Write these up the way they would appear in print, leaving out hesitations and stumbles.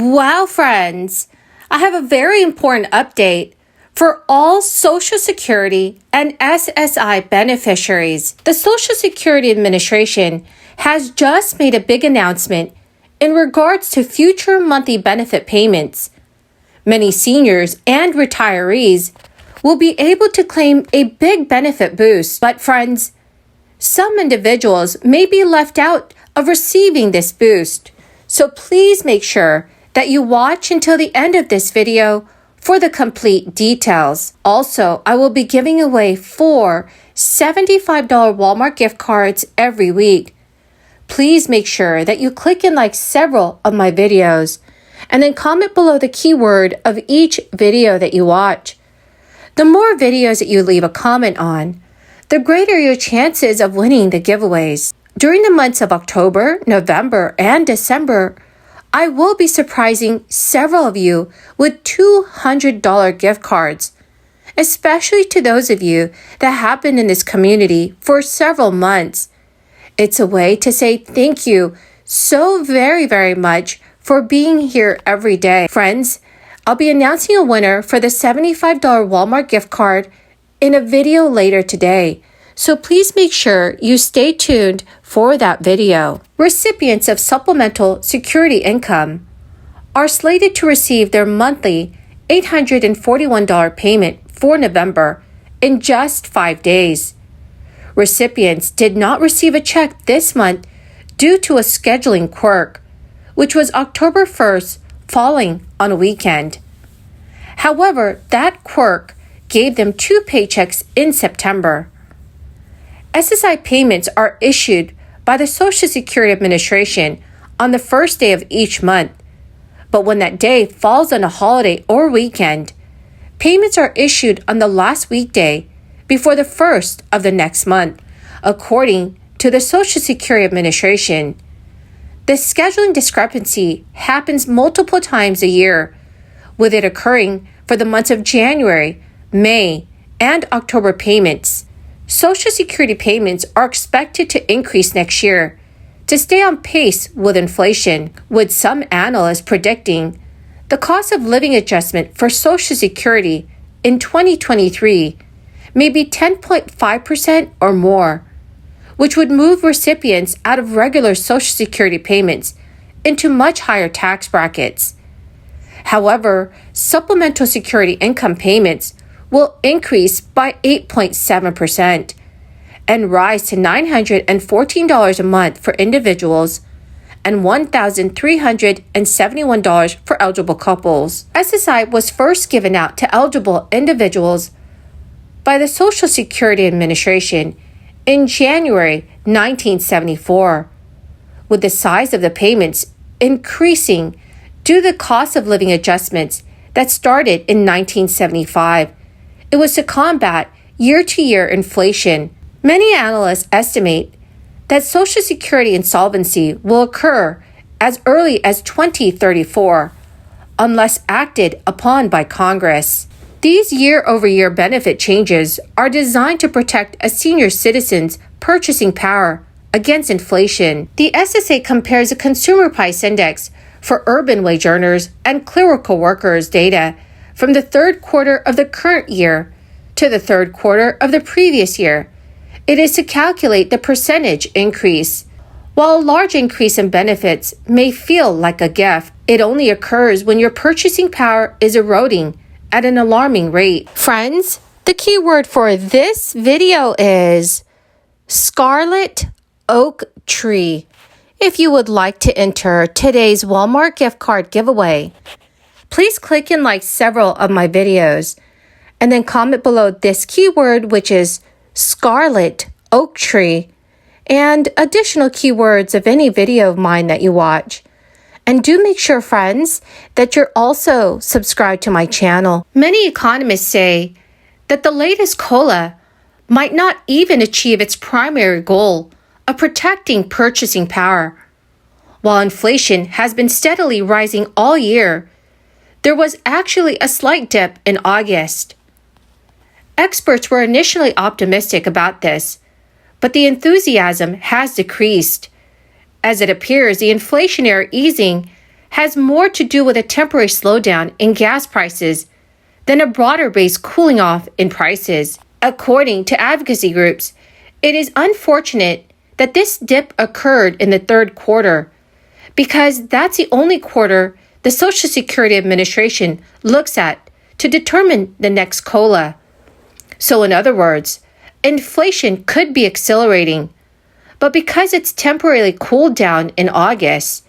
Wow, friends! I have a very important update for all Social Security and SSI beneficiaries. The Social Security Administration has just made a big announcement in regards to future monthly benefit payments. Many seniors and retirees will be able to claim a big benefit boost, but friends, some individuals may be left out of receiving this boost. So please make sure that you watch until the end of this video for the complete details. Also, I will be giving away 4 $75 Walmart gift cards every week. Please make sure that you click and like several of my videos and then comment below the keyword of each video that you watch. The more videos that you leave a comment on, the greater your chances of winning the giveaways. During the months of October, November, and December, I will be surprising several of you with $200 gift cards, especially to those of you that have been in this community for several months. It's a way to say thank you so very, very much for being here every day. Friends, I'll be announcing a winner for the $75 Walmart gift card in a video later today. So please make sure you stay tuned for that video. Recipients of supplemental security income are slated to receive their monthly $841 payment for November in just 5 days. Recipients did not receive a check this month due to a scheduling quirk, which was October 1st falling on a weekend. However, that quirk gave them 2 paychecks in September. SSI payments are issued by the Social Security Administration on the first day of each month, but when that day falls on a holiday or weekend, payments are issued on the last weekday before the first of the next month. According to the Social Security Administration, the scheduling discrepancy happens multiple times a year, with it occurring for the months of January, May, and October payments. Social Security payments are expected to increase next year to stay on pace with inflation, with some analysts predicting the cost of living adjustment for Social Security in 2023 may be 10.5% or more, which would move recipients out of regular Social Security payments into much higher tax brackets. However, supplemental security income payments will increase by 8.7% and rise to $914 a month for individuals and $1,371 for eligible couples. SSI was first given out to eligible individuals by the Social Security Administration in January 1974, with the size of the payments increasing due to the cost of living adjustments that started in 1975. It was to combat year-to-year inflation. Many analysts estimate that Social Security insolvency will occur as early as 2034, unless acted upon by Congress. These year-over-year benefit changes are designed to protect a senior citizen's purchasing power against inflation. The SSA compares the Consumer Price Index for urban wage earners and clerical workers data from the third quarter of the current year to the third quarter of the previous year. It is to calculate the percentage increase. While a large increase in benefits may feel like a gift, it only occurs when your purchasing power is eroding at an alarming rate. Friends, the keyword for this video is Scarlet Oak Tree. If you would like to enter today's Walmart gift card giveaway, please click and like several of my videos and then comment below this keyword, which is Scarlet Oak Tree, and additional keywords of any video of mine that you watch. And do make sure, friends, that you're also subscribed to my channel. Many economists say that the latest COLA might not even achieve its primary goal of protecting purchasing power. While inflation has been steadily rising all year, there was actually a slight dip in August. Experts were initially optimistic about this, but the enthusiasm has decreased, as it appears the inflationary easing has more to do with a temporary slowdown in gas prices than a broader-based cooling off in prices. According to advocacy groups, it is unfortunate that this dip occurred in the third quarter because that's the only quarter the Social Security Administration looks at to determine the next COLA. So in other words, inflation could be accelerating, but because it's temporarily cooled down in August,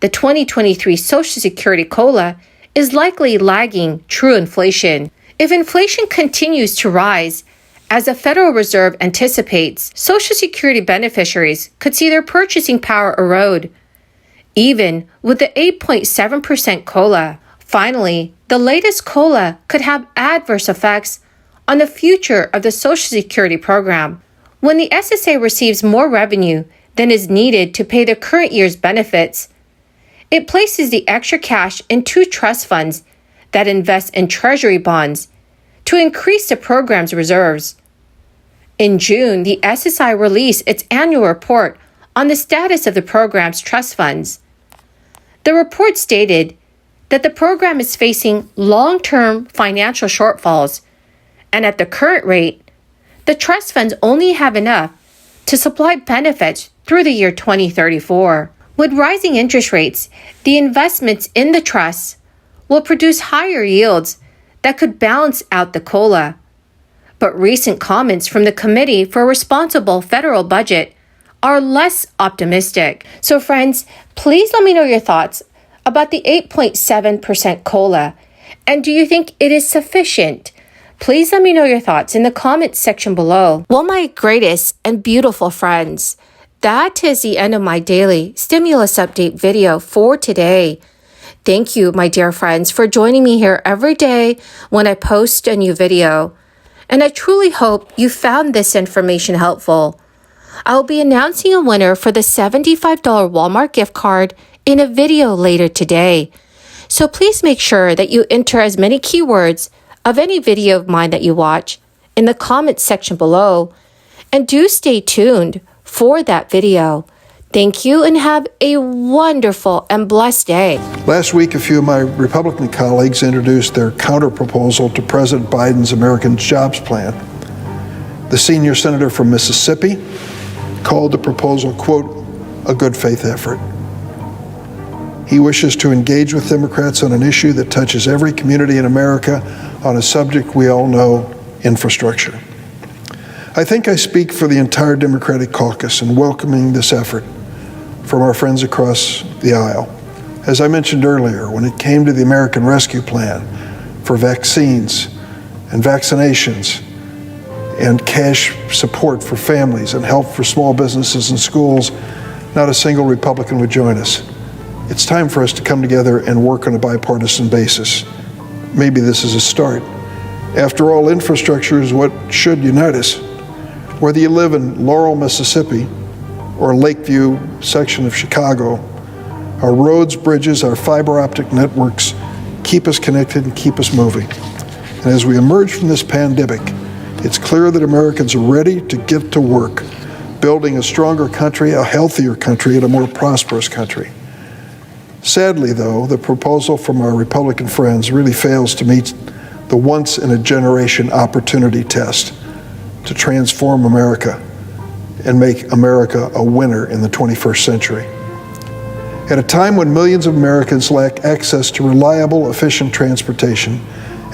the 2023 Social Security COLA is likely lagging true inflation. If inflation continues to rise, as the Federal Reserve anticipates, Social Security beneficiaries could see their purchasing power erode, even with the 8.7% COLA. Finally, the latest COLA could have adverse effects on the future of the Social Security program. When the SSA receives more revenue than is needed to pay the current year's benefits, it places the extra cash in two trust funds that invest in Treasury bonds to increase the program's reserves. In June, the SSI released its annual report on the status of the program's trust funds. The report stated that the program is facing long-term financial shortfalls, and at the current rate, the trust funds only have enough to supply benefits through the year 2034. With rising interest rates, the investments in the trusts will produce higher yields that could balance out the COLA. But recent comments from the Committee for a Responsible Federal Budget are less optimistic. So friends, please let me know your thoughts about the 8.7% COLA. And do you think it is sufficient? Please let me know your thoughts in the comments section below. Well, my greatest and beautiful friends, that is the end of my daily stimulus update video for today. Thank you, my dear friends, for joining me here every day when I post a new video. And I truly hope you found this information helpful. I will be announcing a winner for the $75 Walmart gift card in a video later today. So please make sure that you enter as many keywords of any video of mine that you watch in the comments section below. And do stay tuned for that video. Thank you and have a wonderful and blessed day. Last week, a few of my Republican colleagues introduced their counterproposal to President Biden's American Jobs Plan. The senior senator from Mississippi called the proposal, quote, a good faith effort. He wishes to engage with Democrats on an issue that touches every community in America on a subject we all know, infrastructure. I think I speak for the entire Democratic caucus in welcoming this effort from our friends across the aisle. As I mentioned earlier, when it came to the American Rescue Plan for vaccines and vaccinations and cash support for families and help for small businesses and schools, not a single Republican would join us. It's time for us to come together and work on a bipartisan basis. Maybe this is a start. After all, infrastructure is what should unite us. Whether you live in Laurel, Mississippi, or Lakeview section of Chicago, our roads, bridges, our fiber optic networks keep us connected and keep us moving. And as we emerge from this pandemic, it's clear that Americans are ready to get to work, building a stronger country, a healthier country, and a more prosperous country. Sadly, though, the proposal from our Republican friends really fails to meet the once-in-a-generation opportunity test to transform America and make America a winner in the 21st century. At a time when millions of Americans lack access to reliable, efficient transportation,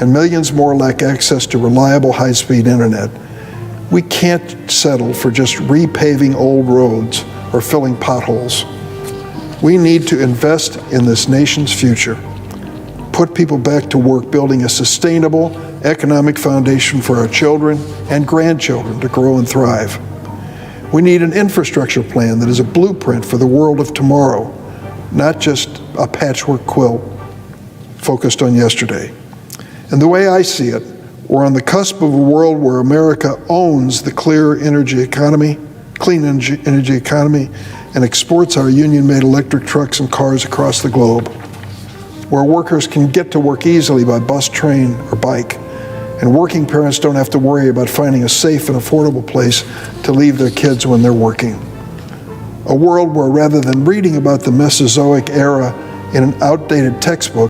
and millions more lack access to reliable, high-speed internet, we can't settle for just repaving old roads or filling potholes. We need to invest in this nation's future, put people back to work building a sustainable economic foundation for our children and grandchildren to grow and thrive. We need an infrastructure plan that is a blueprint for the world of tomorrow, not just a patchwork quilt focused on yesterday. And the way I see it, we're on the cusp of a world where America owns the clean energy economy, and exports our union-made electric trucks and cars across the globe, where workers can get to work easily by bus, train, or bike, and working parents don't have to worry about finding a safe and affordable place to leave their kids when they're working. A world where rather than reading about the Mesozoic era in an outdated textbook